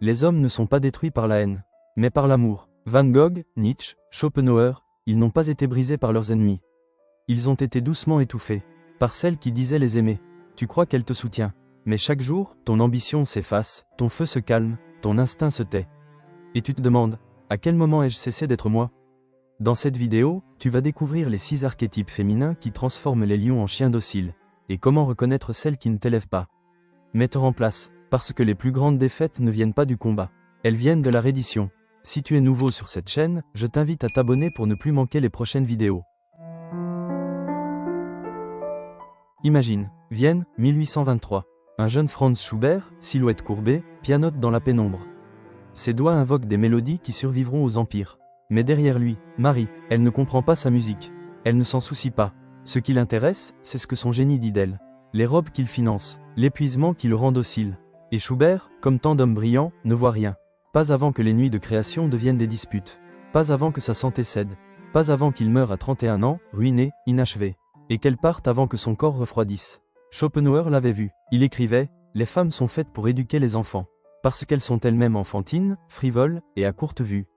Les hommes ne sont pas détruits par la haine, mais par l'amour. Van Gogh, Nietzsche, Schopenhauer, ils n'ont pas été brisés par leurs ennemis. Ils ont été doucement étouffés par celle qui disait les aimer. Tu crois qu'elle te soutient, mais chaque jour, ton ambition s'efface, ton feu se calme, ton instinct se tait. Et tu te demandes, à quel moment ai-je cessé d'être moi? Dans cette vidéo, tu vas découvrir les 6 archétypes féminins qui transforment les lions en chiens dociles, et comment reconnaître celles qui ne t'élèvent pas, mais te remplacent, parce que les plus grandes défaites ne viennent pas du combat, elles viennent de la reddition. Si tu es nouveau sur cette chaîne, je t'invite à t'abonner pour ne plus manquer les prochaines vidéos. Imagine, Vienne, 1823. Un jeune Franz Schubert, silhouette courbée, pianote dans la pénombre. Ses doigts invoquent des mélodies qui survivront aux empires. Mais derrière lui, Marie, elle ne comprend pas sa musique. Elle ne s'en soucie pas. Ce qui l'intéresse, c'est ce que son génie dit d'elle. Les robes qu'il finance, l'épuisement qui le rend docile. Et Schubert, comme tant d'hommes brillants, ne voit rien. Pas avant que les nuits de création deviennent des disputes. Pas avant que sa santé cède. Pas avant qu'il meure à 31 ans, ruiné, inachevé. Et qu'elle parte avant que son corps refroidisse. Schopenhauer l'avait vu. Il écrivait « Les femmes sont faites pour éduquer les enfants. Parce qu'elles sont elles-mêmes enfantines, frivoles et à courte vue. »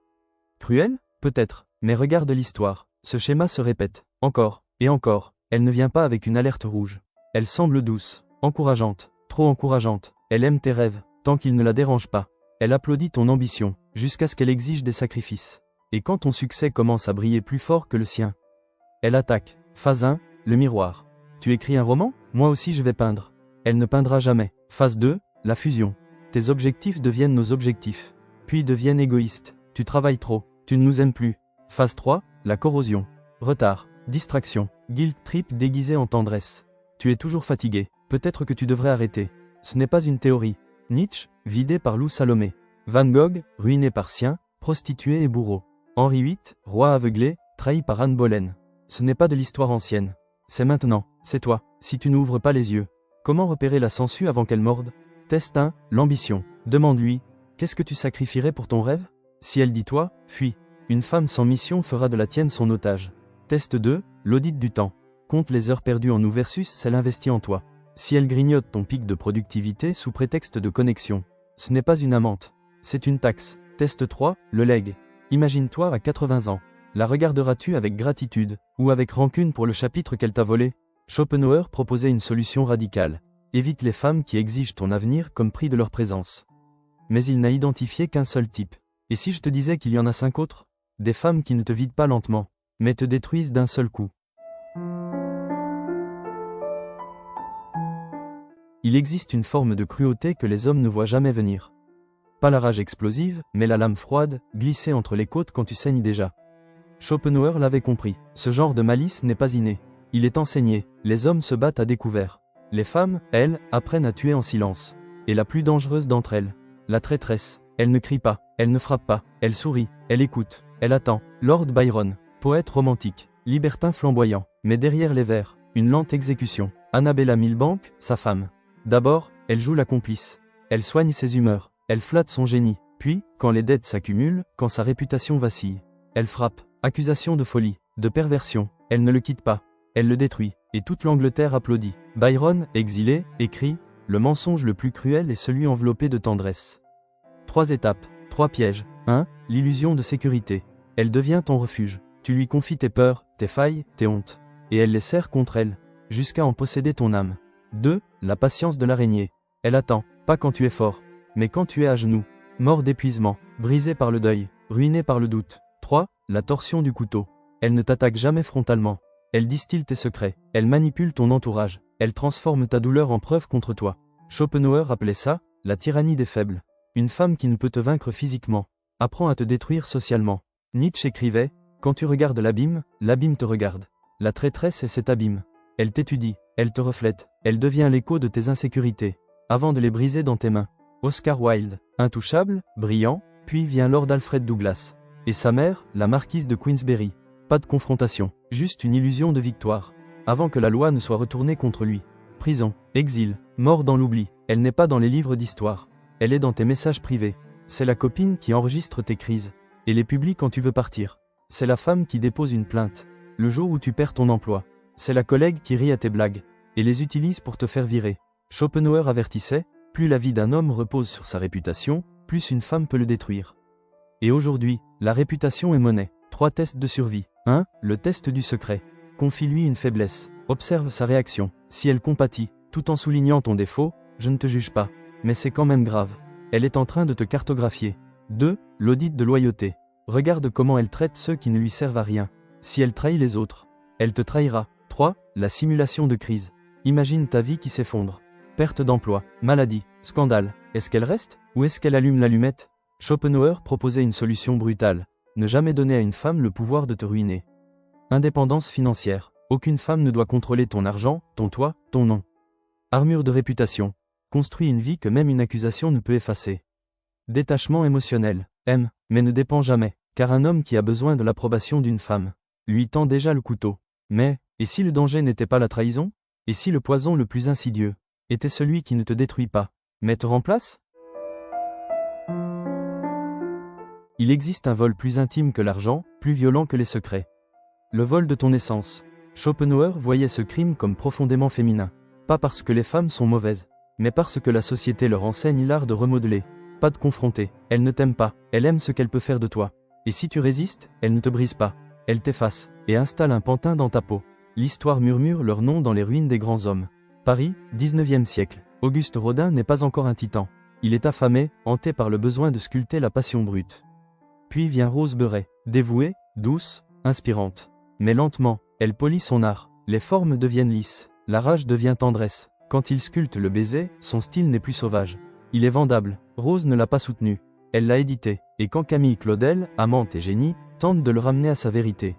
Cruelles? Peut-être. Mais regarde l'histoire. Ce schéma se répète. Encore. Et encore. Elle ne vient pas avec une alerte rouge. Elle semble douce. Encourageante. Trop encourageante. Elle aime tes rêves. Tant qu'ils ne la dérangent pas. Elle applaudit ton ambition. Jusqu'à ce qu'elle exige des sacrifices. Et quand ton succès commence à briller plus fort que le sien. Elle attaque. Phase 1. Le miroir. Tu écris un roman? Moi aussi je vais peindre. Elle ne peindra jamais. Phase 2. La fusion. Tes objectifs deviennent nos objectifs. Puis deviennent égoïstes. Tu travailles trop. Tu ne nous aimes plus. Phase 3. La corrosion. Retard. Distraction. Guilt trip déguisé en tendresse. Tu es toujours fatigué. Peut-être que tu devrais arrêter. Ce n'est pas une théorie. Nietzsche, vidé par Lou Salomé. Van Gogh, ruiné par sien, prostituée et bourreau. Henri VIII, roi aveuglé, trahi par Anne Boleyn. Ce n'est pas de l'histoire ancienne. C'est maintenant. C'est toi. Si tu n'ouvres pas les yeux. Comment repérer la sangsue avant qu'elle morde? Test 1. L'ambition. Demande-lui. Qu'est-ce que tu sacrifierais pour ton rêve? Si elle dit toi, fuis. Une femme sans mission fera de la tienne son otage. Test 2. L'audit du temps. Compte les heures perdues en nous versus celles investies en toi. Si elle grignote ton pic de productivité sous prétexte de connexion. Ce n'est pas une amante. C'est une taxe. Test 3. Le legs. Imagine-toi à 80 ans. La regarderas-tu avec gratitude, ou avec rancune pour le chapitre qu'elle t'a volé? Schopenhauer proposait une solution radicale. Évite les femmes qui exigent ton avenir comme prix de leur présence. Mais il n'a identifié qu'un seul type. Et si je te disais qu'il y en a 5 autres? Des femmes qui ne te vident pas lentement, mais te détruisent d'un seul coup. Il existe une forme de cruauté que les hommes ne voient jamais venir. Pas la rage explosive, mais la lame froide, glissée entre les côtes quand tu saignes déjà. Schopenhauer l'avait compris. Ce genre de malice n'est pas inné. Il est enseigné. Les hommes se battent à découvert. Les femmes, elles, apprennent à tuer en silence. Et la plus dangereuse d'entre elles, la traîtresse, elle ne crie pas, elle ne frappe pas, elle sourit, elle écoute, elle attend. Lord Byron, poète romantique, libertin flamboyant, mais derrière les vers, une lente exécution. Annabella Milbank, sa femme. D'abord, elle joue la complice. Elle soigne ses humeurs, elle flatte son génie. Puis, quand les dettes s'accumulent, quand sa réputation vacille, elle frappe. Accusation de folie, de perversion. Elle ne le quitte pas. Elle le détruit. Et toute l'Angleterre applaudit. Byron, exilé, écrit « Le mensonge le plus cruel est celui enveloppé de tendresse ». 3 étapes, 3 pièges. 1. L'illusion de sécurité. Elle devient ton refuge. Tu lui confies tes peurs, tes failles, tes hontes. Et elle les serre contre elle, jusqu'à en posséder ton âme. 2. La patience de l'araignée. Elle attend, pas quand tu es fort, mais quand tu es à genoux, mort d'épuisement, brisé par le deuil, ruiné par le doute. 3. La torsion du couteau. Elle ne t'attaque jamais frontalement. Elle distille tes secrets. Elle manipule ton entourage. Elle transforme ta douleur en preuve contre toi. Schopenhauer appelait ça la tyrannie des faibles. Une femme qui ne peut te vaincre physiquement apprend à te détruire socialement. Nietzsche écrivait « Quand tu regardes l'abîme te regarde. La traîtresse est cet abîme. Elle t'étudie, elle te reflète, elle devient l'écho de tes insécurités, avant de les briser dans tes mains. » Oscar Wilde, intouchable, brillant, puis vient Lord Alfred Douglas. Et sa mère, la marquise de Queensberry. Pas de confrontation, juste une illusion de victoire. Avant que la loi ne soit retournée contre lui. Prison, exil, mort dans l'oubli. Elle n'est pas dans les livres d'histoire. Elle est dans tes messages privés. C'est la copine qui enregistre tes crises. Et les publie quand tu veux partir. C'est la femme qui dépose une plainte. Le jour où tu perds ton emploi. C'est la collègue qui rit à tes blagues. Et les utilise pour te faire virer. Schopenhauer avertissait, plus la vie d'un homme repose sur sa réputation, plus une femme peut le détruire. Et aujourd'hui, la réputation est monnaie. 3 tests de survie. 1. Le test du secret. Confie-lui une faiblesse. Observe sa réaction. Si elle compatit, tout en soulignant ton défaut, je ne te juge pas. Mais c'est quand même grave. Elle est en train de te cartographier. 2. L'audit de loyauté. Regarde comment elle traite ceux qui ne lui servent à rien. Si elle trahit les autres, elle te trahira. 3. La simulation de crise. Imagine ta vie qui s'effondre. Perte d'emploi, maladie, scandale. Est-ce qu'elle reste ou est-ce qu'elle allume l'allumette? Schopenhauer proposait une solution brutale. Ne jamais donner à une femme le pouvoir de te ruiner. Indépendance financière. Aucune femme ne doit contrôler ton argent, ton toit, ton nom. Armure de réputation. Construis une vie que même une accusation ne peut effacer. Détachement émotionnel. Aime, mais ne dépend jamais, car un homme qui a besoin de l'approbation d'une femme lui tend déjà le couteau. Mais, et si le danger n'était pas la trahison? Et si le poison le plus insidieux était celui qui ne te détruit pas, mais te remplace? Il existe un vol plus intime que l'argent, plus violent que les secrets. Le vol de ton essence. Schopenhauer voyait ce crime comme profondément féminin. Pas parce que les femmes sont mauvaises, mais parce que la société leur enseigne l'art de remodeler. Pas de confronter. Elle ne t'aime pas, elle aime ce qu'elle peut faire de toi. Et si tu résistes, elle ne te brise pas. Elle t'efface, et installe un pantin dans ta peau. L'histoire murmure leur nom dans les ruines des grands hommes. Paris, 19e siècle. Auguste Rodin n'est pas encore un titan. Il est affamé, hanté par le besoin de sculpter la passion brute. Puis vient Rose Beuret, dévouée, douce, inspirante. Mais lentement, elle polit son art. Les formes deviennent lisses, la rage devient tendresse. Quand il sculpte le baiser, son style n'est plus sauvage. Il est vendable. Rose ne l'a pas soutenu. Elle l'a édité. Et quand Camille Claudel, amante et génie, tente de le ramener à sa vérité,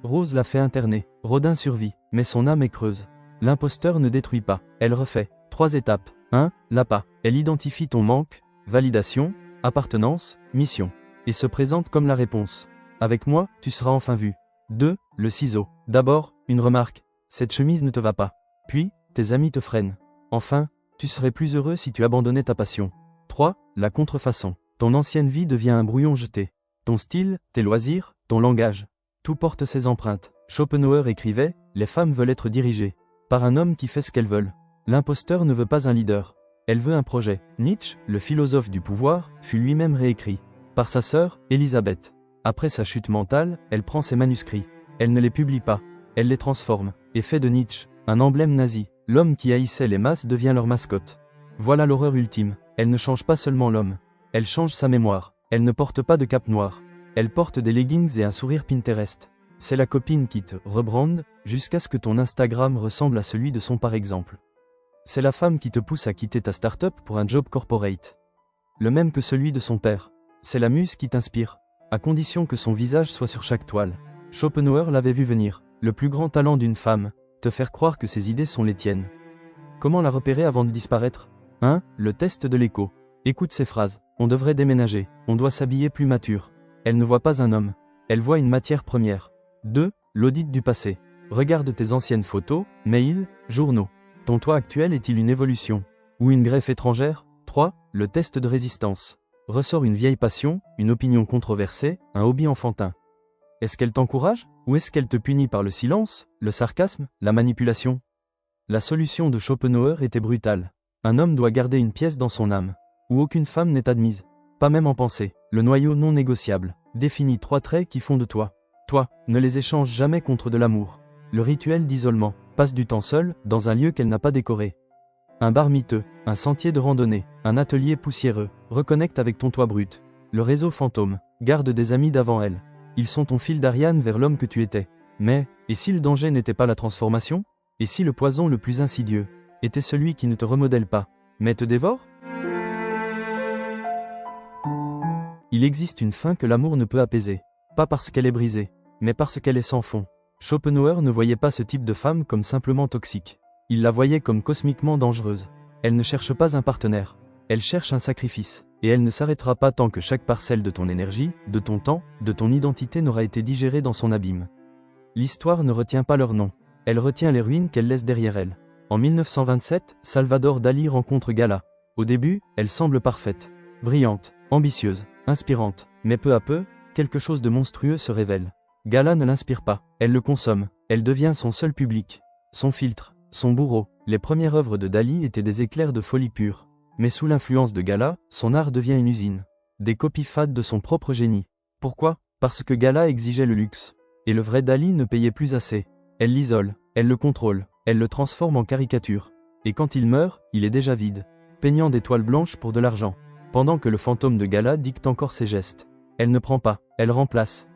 Rose l'a fait interner. Rodin survit, mais son âme est creuse. L'imposteur ne détruit pas, elle refait. 3 étapes. 1. L'appât. Elle identifie ton manque, validation, appartenance, mission. Et se présente comme la réponse. Avec moi, tu seras enfin vu. 2. Le ciseau. D'abord, une remarque. Cette chemise ne te va pas. Puis, tes amis te freinent. Enfin, tu serais plus heureux si tu abandonnais ta passion. 3. La contrefaçon. Ton ancienne vie devient un brouillon jeté. Ton style, tes loisirs, ton langage. Tout porte ses empreintes. Schopenhauer écrivait, les femmes veulent être dirigées par un homme qui fait ce qu'elles veulent. L'imposteur ne veut pas un leader. Elle veut un projet. Nietzsche, le philosophe du pouvoir, fut lui-même réécrit par sa sœur, Elisabeth. Après sa chute mentale, elle prend ses manuscrits. Elle ne les publie pas. Elle les transforme, et fait de Nietzsche un emblème nazi. L'homme qui haïssait les masses devient leur mascotte. Voilà l'horreur ultime. Elle ne change pas seulement l'homme. Elle change sa mémoire. Elle ne porte pas de cape noire. Elle porte des leggings et un sourire Pinterest. C'est la copine qui te rebrande, jusqu'à ce que ton Instagram ressemble à celui de son par exemple. C'est la femme qui te pousse à quitter ta start-up pour un job corporate. Le même que celui de son père. C'est la muse qui t'inspire, à condition que son visage soit sur chaque toile. Schopenhauer l'avait vu venir. Le plus grand talent d'une femme, te faire croire que ses idées sont les tiennes. Comment la repérer avant de disparaître? 1. Le test de l'écho. Écoute ces phrases. On devrait déménager, on doit s'habiller plus mature. Elle ne voit pas un homme, elle voit une matière première. 2. L'audit du passé. Regarde tes anciennes photos, mails, journaux. Ton toi actuel est-il une évolution ou une greffe étrangère? 3. Le test de résistance. Ressort une vieille passion, une opinion controversée, un hobby enfantin. Est-ce qu'elle t'encourage ou est-ce qu'elle te punit par le silence, le sarcasme, la manipulation? La solution de Schopenhauer était brutale. Un homme doit garder une pièce dans son âme, où aucune femme n'est admise. Pas même en pensée. Le noyau non négociable. Définis 3 traits qui font de toi. Toi, ne les échange jamais contre de l'amour. Le rituel d'isolement. Passe du temps seul, dans un lieu qu'elle n'a pas décoré. Un bar miteux, un sentier de randonnée, un atelier poussiéreux. Reconnecte avec ton toit brut. Le réseau fantôme. Garde des amis d'avant elle. Ils sont ton fil d'Ariane vers l'homme que tu étais. Mais, et si le danger n'était pas la transformation? Et si le poison le plus insidieux était celui qui ne te remodèle pas, mais te dévore? Il existe une faim que l'amour ne peut apaiser. Pas parce qu'elle est brisée, mais parce qu'elle est sans fond. Schopenhauer ne voyait pas ce type de femme comme simplement toxique. Il la voyait comme cosmiquement dangereuse. Elle ne cherche pas un partenaire. Elle cherche un sacrifice. Et elle ne s'arrêtera pas tant que chaque parcelle de ton énergie, de ton temps, de ton identité n'aura été digérée dans son abîme. L'histoire ne retient pas leur nom. Elle retient les ruines qu'elle laisse derrière elle. En 1927, Salvador Dali rencontre Gala. Au début, elle semble parfaite, brillante, ambitieuse, inspirante. Mais peu à peu, quelque chose de monstrueux se révèle. Gala ne l'inspire pas, elle le consomme. Elle devient son seul public, son filtre, son bourreau. Les premières œuvres de Dali étaient des éclairs de folie pure. Mais sous l'influence de Gala, son art devient une usine. Des copies fades de son propre génie. Pourquoi? Parce que Gala exigeait le luxe. Et le vrai Dali ne payait plus assez. Elle l'isole, elle le contrôle, elle le transforme en caricature. Et quand il meurt, il est déjà vide, peignant des toiles blanches pour de l'argent. Pendant que le fantôme de Gala dicte encore ses gestes. Elle ne prend pas, elle remplace.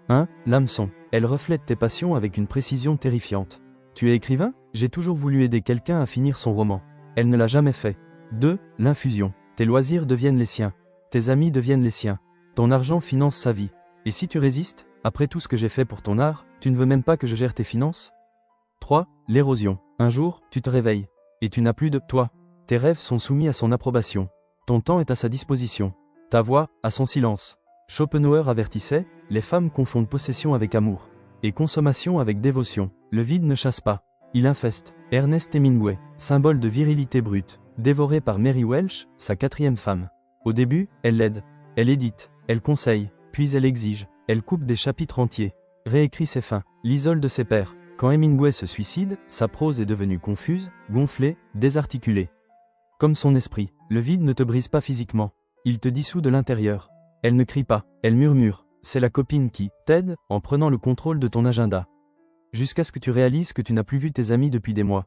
L'hameçon. Elle reflète tes passions avec une précision terrifiante. Tu es écrivain? J'ai toujours voulu aider quelqu'un à finir son roman. Elle ne l'a jamais fait. 2. L'infusion. Tes loisirs deviennent les siens. Tes amis deviennent les siens. Ton argent finance sa vie. Et si tu résistes, après tout ce que j'ai fait pour ton art, tu ne veux même pas que je gère tes finances? 3. L'érosion. Un jour, tu te réveilles. Et tu n'as plus de toi. Tes rêves sont soumis à son approbation. Ton temps est à sa disposition. Ta voix, à son silence. Schopenhauer avertissait, les femmes confondent possession avec amour. Et consommation avec dévotion. Le vide ne chasse pas. Il infeste. Ernest Hemingway, symbole de virilité brute. Dévoré par Mary Welsh, sa 4e femme. Au début, elle l'aide. Elle édite. Elle conseille. Puis elle exige. Elle coupe des chapitres entiers. Réécrit ses fins. L'isole de ses pairs. Quand Hemingway se suicide, sa prose est devenue confuse, gonflée, désarticulée. Comme son esprit, le vide ne te brise pas physiquement. Il te dissout de l'intérieur. Elle ne crie pas, elle murmure. C'est la copine qui t'aide en prenant le contrôle de ton agenda. Jusqu'à ce que tu réalises que tu n'as plus vu tes amis depuis des mois.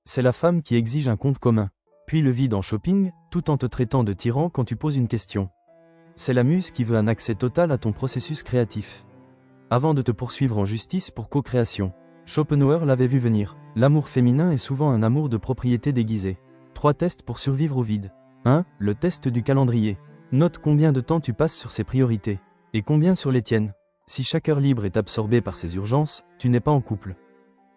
C'est la femme qui exige un compte commun. Puis le vide en shopping, tout en te traitant de tyran quand tu poses une question. C'est la muse qui veut un accès total à ton processus créatif. Avant de te poursuivre en justice pour co-création. Schopenhauer l'avait vu venir. L'amour féminin est souvent un amour de propriété déguisé. 3 tests pour survivre au vide. 1. Le test du calendrier. Note combien de temps tu passes sur ses priorités. Et combien sur les tiennes. Si chaque heure libre est absorbée par ses urgences, tu n'es pas en couple.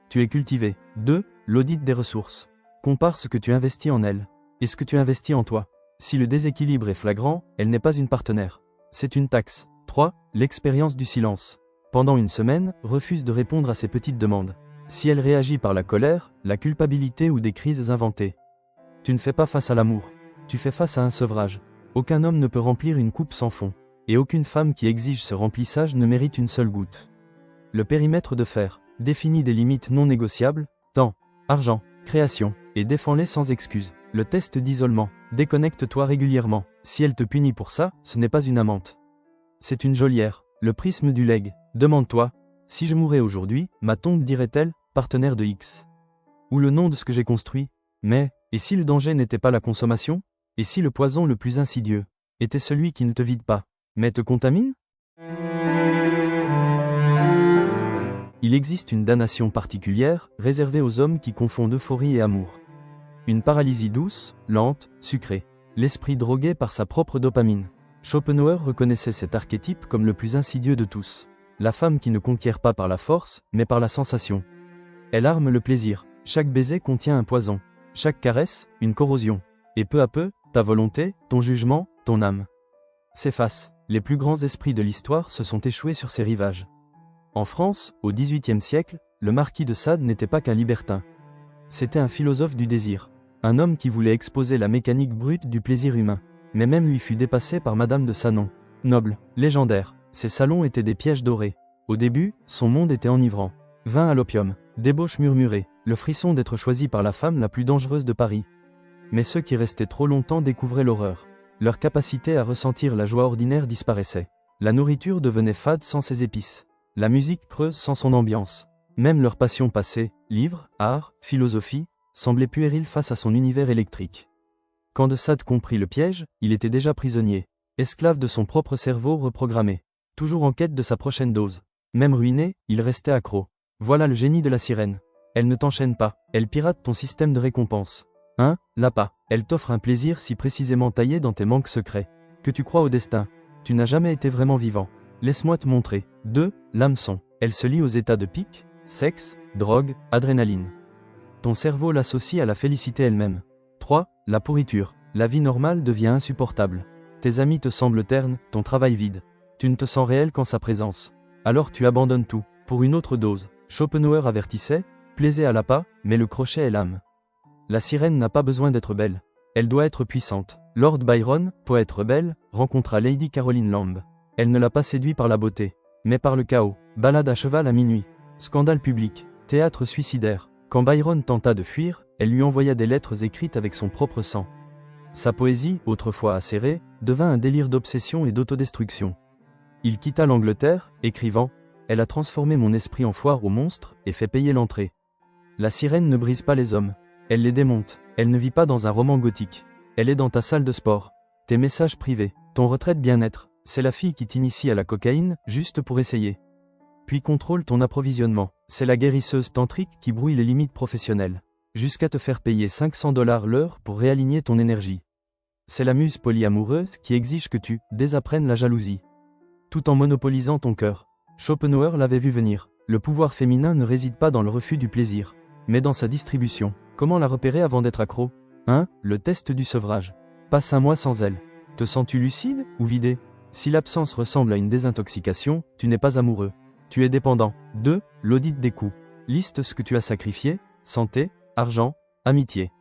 Tu es cultivé. 2. L'audit des ressources. Compare ce que tu investis en elle. Et ce que tu investis en toi. Si le déséquilibre est flagrant, elle n'est pas une partenaire. C'est une taxe. 3. L'expérience du silence. Pendant une semaine, refuse de répondre à ses petites demandes. Si elle réagit par la colère, la culpabilité ou des crises inventées. Tu ne fais pas face à l'amour. Tu fais face à un sevrage. Aucun homme ne peut remplir une coupe sans fond. Et aucune femme qui exige ce remplissage ne mérite une seule goutte. Le périmètre de fer définit des limites non négociables, temps, argent, création, et défends-les sans excuse. Le test d'isolement. Déconnecte-toi régulièrement. Si elle te punit pour ça, ce n'est pas une amante. C'est une geôlière. Le prisme du legs. Demande-toi, si je mourais aujourd'hui, ma tombe dirait-elle, partenaire de X? Ou le nom de ce que j'ai construit? Mais, et si le danger n'était pas la consommation? Et si le poison le plus insidieux était celui qui ne te vide pas, mais te contamine? Il existe une damnation particulière, réservée aux hommes qui confondent euphorie et amour. Une paralysie douce, lente, sucrée. L'esprit drogué par sa propre dopamine. Schopenhauer reconnaissait cet archétype comme le plus insidieux de tous. La femme qui ne conquiert pas par la force, mais par la sensation. Elle arme le plaisir. Chaque baiser contient un poison. Chaque caresse, une corrosion. Et peu à peu, ta volonté, ton jugement, ton âme s'effacent. Les plus grands esprits de l'histoire se sont échoués sur ces rivages. En France, au XVIIIe siècle, le marquis de Sade n'était pas qu'un libertin. C'était un philosophe du désir. Un homme qui voulait exposer la mécanique brute du plaisir humain. Mais même lui fut dépassé par Madame de Sanon. Noble, légendaire, ses salons étaient des pièges dorés. Au début, son monde était enivrant. Vin à l'opium, débauche murmurée, le frisson d'être choisi par la femme la plus dangereuse de Paris. Mais ceux qui restaient trop longtemps découvraient l'horreur. Leur capacité à ressentir la joie ordinaire disparaissait. La nourriture devenait fade sans ses épices. La musique creuse sans son ambiance. Même leur passion passée, livres, art, philosophie, semblait puérile face à son univers électrique. Quand de Sade comprit le piège, il était déjà prisonnier, esclave de son propre cerveau reprogrammé, toujours en quête de sa prochaine dose. Même ruiné, il restait accro. Voilà le génie de la sirène. Elle ne t'enchaîne pas, elle pirate ton système de récompense. L'appât, elle t'offre un plaisir si précisément taillé dans tes manques secrets, que tu crois au destin. Tu n'as jamais été vraiment vivant. Laisse-moi te montrer. 2. L'hameçon. Elle se lie aux états de pic, sexe, drogue, adrénaline. Ton cerveau l'associe à la félicité elle-même. 3. La pourriture. La vie normale devient insupportable. Tes amis te semblent ternes, ton travail vide. Tu ne te sens réel qu'en sa présence. Alors tu abandonnes tout, pour une autre dose. Schopenhauer avertissait, plaisez à l'appât, mais le crochet est l'âme. La sirène n'a pas besoin d'être belle. Elle doit être puissante. Lord Byron, poète rebelle, rencontra Lady Caroline Lamb. Elle ne l'a pas séduit par la beauté, mais par le chaos. Balade à cheval à minuit. Scandale public. Théâtre suicidaire. Quand Byron tenta de fuir, elle lui envoya des lettres écrites avec son propre sang. Sa poésie, autrefois acérée, devint un délire d'obsession et d'autodestruction. Il quitta l'Angleterre, écrivant « Elle a transformé mon esprit en foire aux monstres et fait payer l'entrée. » La sirène ne brise pas les hommes. Elle les démonte. Elle ne vit pas dans un roman gothique. Elle est dans ta salle de sport. Tes messages privés, ton retrait de bien-être. C'est la fille qui t'initie à la cocaïne, juste pour essayer. Puis contrôle ton approvisionnement. C'est la guérisseuse tantrique qui brouille les limites professionnelles. Jusqu'à te faire payer 500 $ l'heure pour réaligner ton énergie. C'est la muse polyamoureuse qui exige que tu désapprennes la jalousie. Tout en monopolisant ton cœur. Schopenhauer l'avait vu venir. Le pouvoir féminin ne réside pas dans le refus du plaisir, mais dans sa distribution. Comment la repérer avant d'être accro? 1. Le test du sevrage. Passe un mois sans elle. Te sens-tu lucide ou vidé? Si l'absence ressemble à une désintoxication, tu n'es pas amoureux. Tu es dépendant. 2. L'audit des coûts. Liste ce que tu as sacrifié: santé, argent, amitié.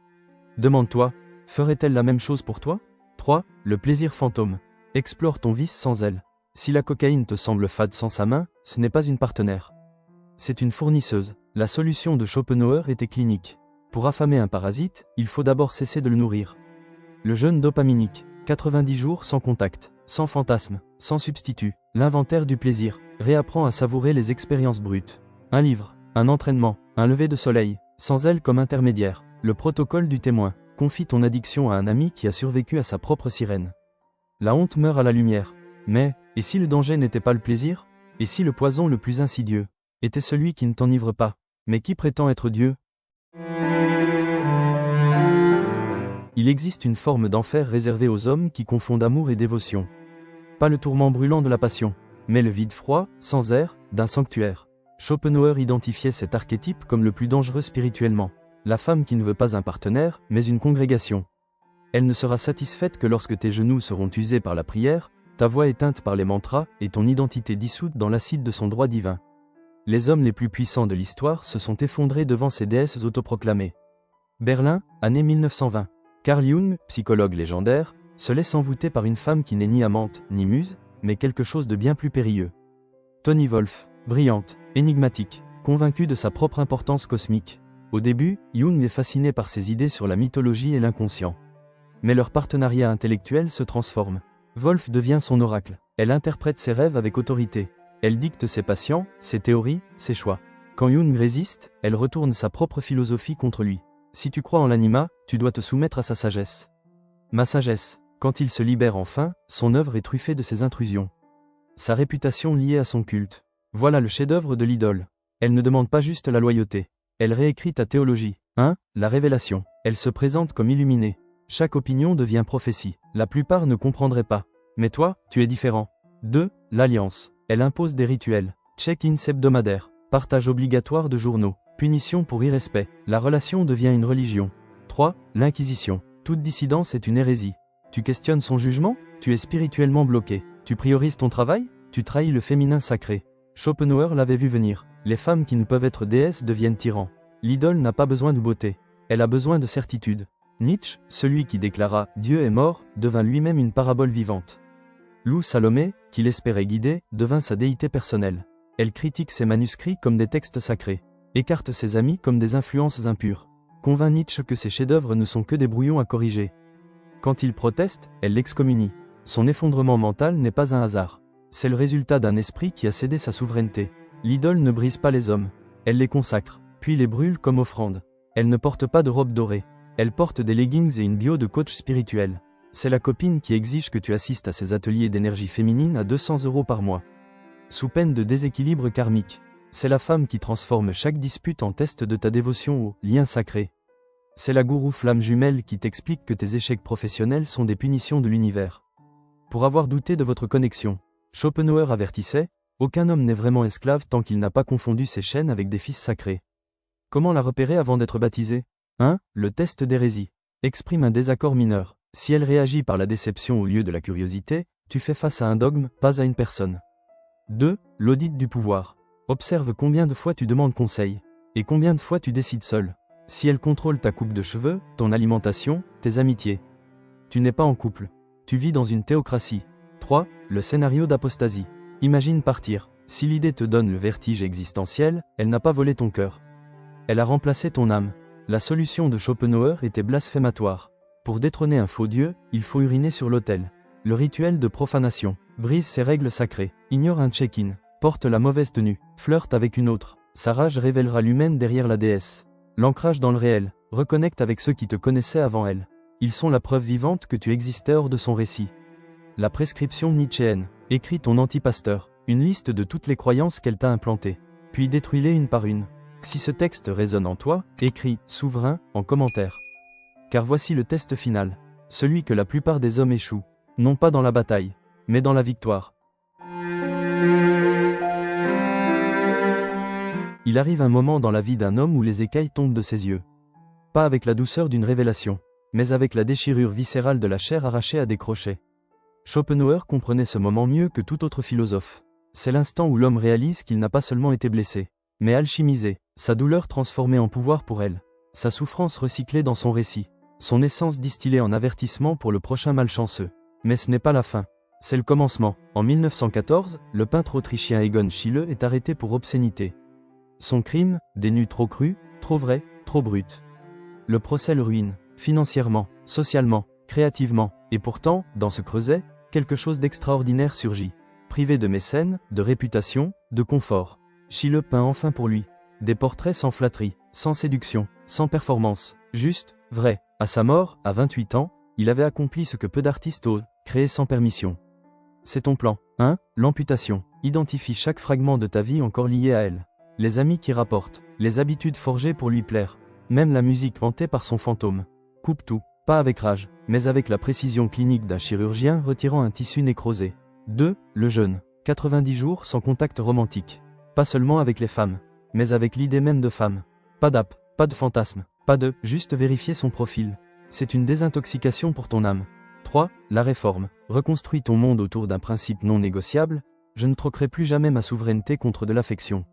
Demande-toi, ferait-elle la même chose pour toi? 3. Le plaisir fantôme. Explore ton vice sans elle. Si la cocaïne te semble fade sans sa main, ce n'est pas une partenaire. C'est une fournisseuse. La solution de Schopenhauer était clinique. Pour affamer un parasite, il faut d'abord cesser de le nourrir. Le jeûne dopaminique. 90 jours sans contact, sans fantasme, sans substitut. L'inventaire du plaisir. Réapprends à savourer les expériences brutes. Un livre, un entraînement, un lever de soleil, sans elle comme intermédiaire. Le protocole du témoin. Confie ton addiction à un ami qui a survécu à sa propre sirène. La honte meurt à la lumière. Mais, et si le danger n'était pas le plaisir? Et si le poison le plus insidieux était celui qui ne t'enivre pas, mais qui prétend être Dieu? Il existe une forme d'enfer réservée aux hommes qui confondent amour et dévotion. Pas le tourment brûlant de la passion, mais le vide froid, sans air, d'un sanctuaire. Schopenhauer identifiait cet archétype comme le plus dangereux spirituellement. La femme qui ne veut pas un partenaire, mais une congrégation. Elle ne sera satisfaite que lorsque tes genoux seront usés par la prière, ta voix éteinte par les mantras et ton identité dissoute dans l'acide de son droit divin. Les hommes les plus puissants de l'histoire se sont effondrés devant ces déesses autoproclamées. Berlin, année 1920. Carl Jung, psychologue légendaire, se laisse envoûter par une femme qui n'est ni amante, ni muse, mais quelque chose de bien plus périlleux. Toni Wolff, brillante, énigmatique, convaincue de sa propre importance cosmique. Au début, Jung est fasciné par ses idées sur la mythologie et l'inconscient. Mais leur partenariat intellectuel se transforme. Wolff devient son oracle. Elle interprète ses rêves avec autorité. Elle dicte ses patients, ses théories, ses choix. Quand Jung résiste, elle retourne sa propre philosophie contre lui. Si tu crois en l'anima, tu dois te soumettre à sa sagesse. Ma sagesse. Quand il se libère enfin, son œuvre est truffée de ses intrusions. Sa réputation liée à son culte. Voilà le chef-d'œuvre de l'idole. Elle ne demande pas juste la loyauté. Elle réécrit ta théologie. 1. La révélation. Elle se présente comme illuminée. Chaque opinion devient prophétie. La plupart ne comprendraient pas. Mais toi, tu es différent. 2. L'alliance. Elle impose des rituels. Check-ins hebdomadaires. Partage obligatoire de journaux. Punition pour irrespect. La relation devient une religion. 3. L'inquisition. Toute dissidence est une hérésie. Tu questionnes son jugement? Tu es spirituellement bloqué. Tu priorises ton travail? Tu trahis le féminin sacré. Schopenhauer l'avait vu venir. Les femmes qui ne peuvent être déesses deviennent tyrans. L'idole n'a pas besoin de beauté. Elle a besoin de certitude. Nietzsche, celui qui déclara « Dieu est mort », devint lui-même une parabole vivante. Lou Salomé, qu'il espérait guider, devint sa déité personnelle. Elle critique ses manuscrits comme des textes sacrés, écarte ses amis comme des influences impures, convainc Nietzsche que ses chefs-d'œuvre ne sont que des brouillons à corriger. Quand il proteste, elle l'excommunie. Son effondrement mental n'est pas un hasard. C'est le résultat d'un esprit qui a cédé sa souveraineté. L'idole ne brise pas les hommes. Elle les consacre, puis les brûle comme offrande. Elle ne porte pas de robe dorée. Elle porte des leggings et une bio de coach spirituel. C'est la copine qui exige que tu assistes à ses ateliers d'énergie féminine à 200 € par mois. Sous peine de déséquilibre karmique. C'est la femme qui transforme chaque dispute en test de ta dévotion au lien sacré. C'est la gourou flamme jumelle qui t'explique que tes échecs professionnels sont des punitions de l'univers. Pour avoir douté de votre connexion, Schopenhauer avertissait, aucun homme n'est vraiment esclave tant qu'il n'a pas confondu ses chaînes avec des fils sacrés. Comment la repérer avant d'être baptisé? 1. Le test d'hérésie. Exprime un désaccord mineur. Si elle réagit par la déception au lieu de la curiosité, tu fais face à un dogme, pas à une personne. 2. L'audit du pouvoir. Observe combien de fois tu demandes conseil, et combien de fois tu décides seul. Si elle contrôle ta coupe de cheveux, ton alimentation, tes amitiés. Tu n'es pas en couple. Tu vis dans une théocratie. 3. Le scénario d'apostasie. Imagine partir. Si l'idée te donne le vertige existentiel, elle n'a pas volé ton cœur. Elle a remplacé ton âme. La solution de Schopenhauer était blasphématoire. Pour détrôner un faux dieu, il faut uriner sur l'autel. Le rituel de profanation. Brise ses règles sacrées. Ignore un check-in. Porte la mauvaise tenue. Flirte avec une autre. Sa rage révélera l'humaine derrière la déesse. L'ancrage dans le réel. Reconnecte avec ceux qui te connaissaient avant elle. Ils sont la preuve vivante que tu existais hors de son récit. La prescription nietzschéenne. Écris ton antipasteur. Une liste de toutes les croyances qu'elle t'a implantées. Puis détruis-les une par une. Si ce texte résonne en toi, écris « souverain » en commentaire. Car voici le test final. Celui que la plupart des hommes échouent. Non pas dans la bataille, mais dans la victoire. Il arrive un moment dans la vie d'un homme où les écailles tombent de ses yeux. Pas avec la douceur d'une révélation, mais avec la déchirure viscérale de la chair arrachée à des crochets. Schopenhauer comprenait ce moment mieux que tout autre philosophe. C'est l'instant où l'homme réalise qu'il n'a pas seulement été blessé, mais alchimisé, sa douleur transformée en pouvoir pour elle, sa souffrance recyclée dans son récit, son essence distillée en avertissement pour le prochain malchanceux. Mais ce n'est pas la fin, c'est le commencement. En 1914, le peintre autrichien Egon Schiele est arrêté pour obscénité. Son crime, des nus trop crus, trop vrais, trop bruts. Le procès le ruine, financièrement, socialement, créativement, et pourtant, dans ce creuset, quelque chose d'extraordinaire surgit. Privé de mécènes, de réputation, de confort, Schiele peint enfin pour lui. Des portraits sans flatterie, sans séduction, sans performance, juste, vrai. À sa mort, à 28 ans, il avait accompli ce que peu d'artistes osent, créer sans permission. C'est ton plan. 1. L'amputation. Identifie chaque fragment de ta vie encore lié à elle. Les amis qui rapportent, les habitudes forgées pour lui plaire, même la musique hantée par son fantôme. Coupe tout, pas avec rage, mais avec la précision clinique d'un chirurgien retirant un tissu nécrosé. 2. Le jeûne. 90 jours sans contact romantique. Pas seulement avec les femmes, mais avec l'idée même de femme. Pas d'app, pas de fantasme, pas de « juste vérifier son profil ». C'est une désintoxication pour ton âme. 3. La réforme. Reconstruis ton monde autour d'un principe non négociable. Je ne troquerai plus jamais ma souveraineté contre de l'affection.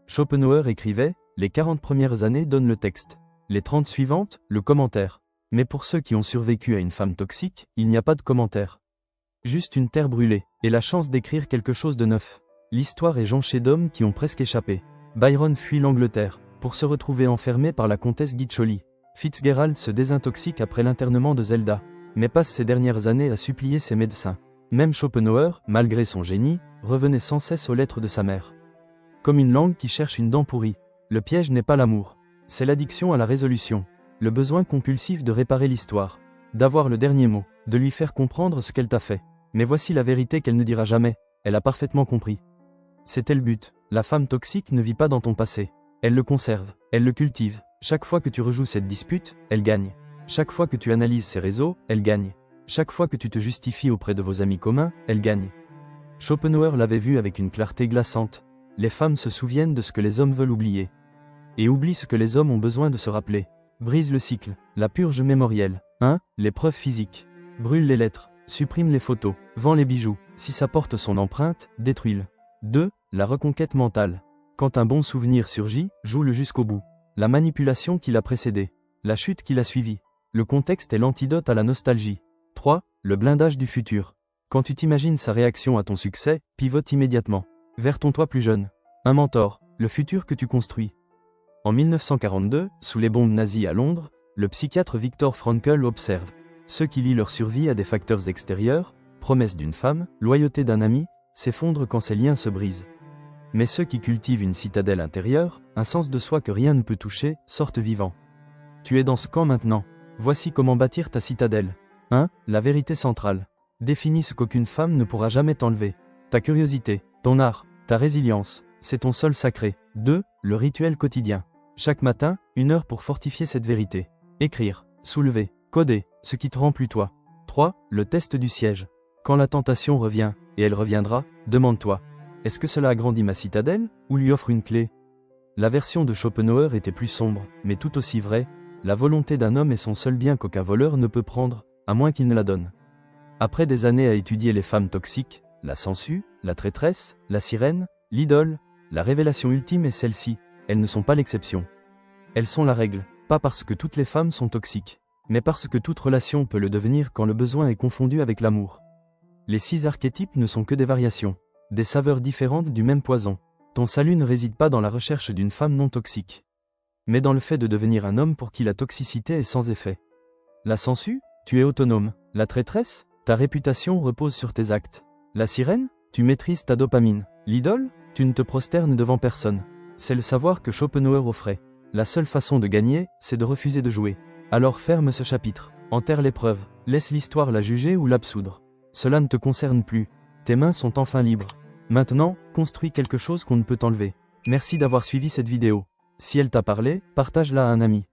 Schopenhauer écrivait « Les 40 premières années donnent le texte. Les 30 suivantes, le commentaire. Mais pour ceux qui ont survécu à une femme toxique, il n'y a pas de commentaire. Juste une terre brûlée, et la chance d'écrire quelque chose de neuf. L'histoire est jonchée d'hommes qui ont presque échappé. Byron fuit l'Angleterre, pour se retrouver enfermé par la comtesse Guiccioli. Fitzgerald se désintoxique après l'internement de Zelda, mais passe ses dernières années à supplier ses médecins. Même Schopenhauer, malgré son génie, revenait sans cesse aux lettres de sa mère. Comme une langue qui cherche une dent pourrie. Le piège n'est pas l'amour, c'est l'addiction à la résolution. Le besoin compulsif de réparer l'histoire, d'avoir le dernier mot, de lui faire comprendre ce qu'elle t'a fait. Mais voici la vérité qu'elle ne dira jamais, elle a parfaitement compris. C'était le but, la femme toxique ne vit pas dans ton passé. Elle le conserve, elle le cultive. Chaque fois que tu rejoues cette dispute, elle gagne. Chaque fois que tu analyses ses réseaux, elle gagne. Chaque fois que tu te justifies auprès de vos amis communs, elle gagne. Schopenhauer l'avait vu avec une clarté glaçante. Les femmes se souviennent de ce que les hommes veulent oublier. Et oublient ce que les hommes ont besoin de se rappeler. Brise le cycle, la purge mémorielle. 1. Les preuves physiques. Brûle les lettres, supprime les photos, vend les bijoux. Si ça porte son empreinte, détruis-le. 2. La reconquête mentale. Quand un bon souvenir surgit, joue-le jusqu'au bout. La manipulation qui l'a précédé. La chute qui l'a suivi. Le contexte est l'antidote à la nostalgie. 3. Le blindage du futur. Quand tu t'imagines sa réaction à ton succès, pivote immédiatement. Vers ton toi plus jeune. Un mentor, le futur que tu construis. En 1942, sous les bombes nazies à Londres, le psychiatre Viktor Frankl observe. Ceux qui lient leur survie à des facteurs extérieurs, promesse d'une femme, loyauté d'un ami, s'effondrent quand ces liens se brisent. Mais ceux qui cultivent une citadelle intérieure, un sens de soi que rien ne peut toucher, sortent vivants. Tu es dans ce camp maintenant. Voici comment bâtir ta citadelle. 1. La vérité centrale. Définis ce qu'aucune femme ne pourra jamais t'enlever. Ta curiosité, ton art, ta résilience, c'est ton sol sacré. 2. Le rituel quotidien. Chaque matin, 1 heure pour fortifier cette vérité. Écrire, soulever, coder, ce qui te rend plus toi. 3. Le test du siège. Quand la tentation revient, et elle reviendra, demande-toi. Est-ce que cela agrandit ma citadelle, ou lui offre une clé? La version de Schopenhauer était plus sombre, mais tout aussi vraie. La volonté d'un homme est son seul bien qu'aucun voleur ne peut prendre, à moins qu'il ne la donne. Après des années à étudier les femmes toxiques, la sangsue, la traîtresse, la sirène, l'idole, la révélation ultime est celle-ci, elles ne sont pas l'exception. Elles sont la règle, pas parce que toutes les femmes sont toxiques, mais parce que toute relation peut le devenir quand le besoin est confondu avec l'amour. Les 6 archétypes ne sont que des variations, des saveurs différentes du même poison. Ton salut ne réside pas dans la recherche d'une femme non toxique, mais dans le fait de devenir un homme pour qui la toxicité est sans effet. La sangsue, Tu es autonome. La traîtresse? Ta réputation repose sur tes actes. La sirène? Tu maîtrises ta dopamine. L'idole? Tu ne te prosternes devant personne. C'est le savoir que Schopenhauer offrait. La seule façon de gagner, c'est de refuser de jouer. Alors ferme ce chapitre. Enterre l'épreuve. Laisse l'histoire la juger ou l'absoudre. Cela ne te concerne plus. Tes mains sont enfin libres. Maintenant, construis quelque chose qu'on ne peut enlever. Merci d'avoir suivi cette vidéo. Si elle t'a parlé, partage-la à un ami.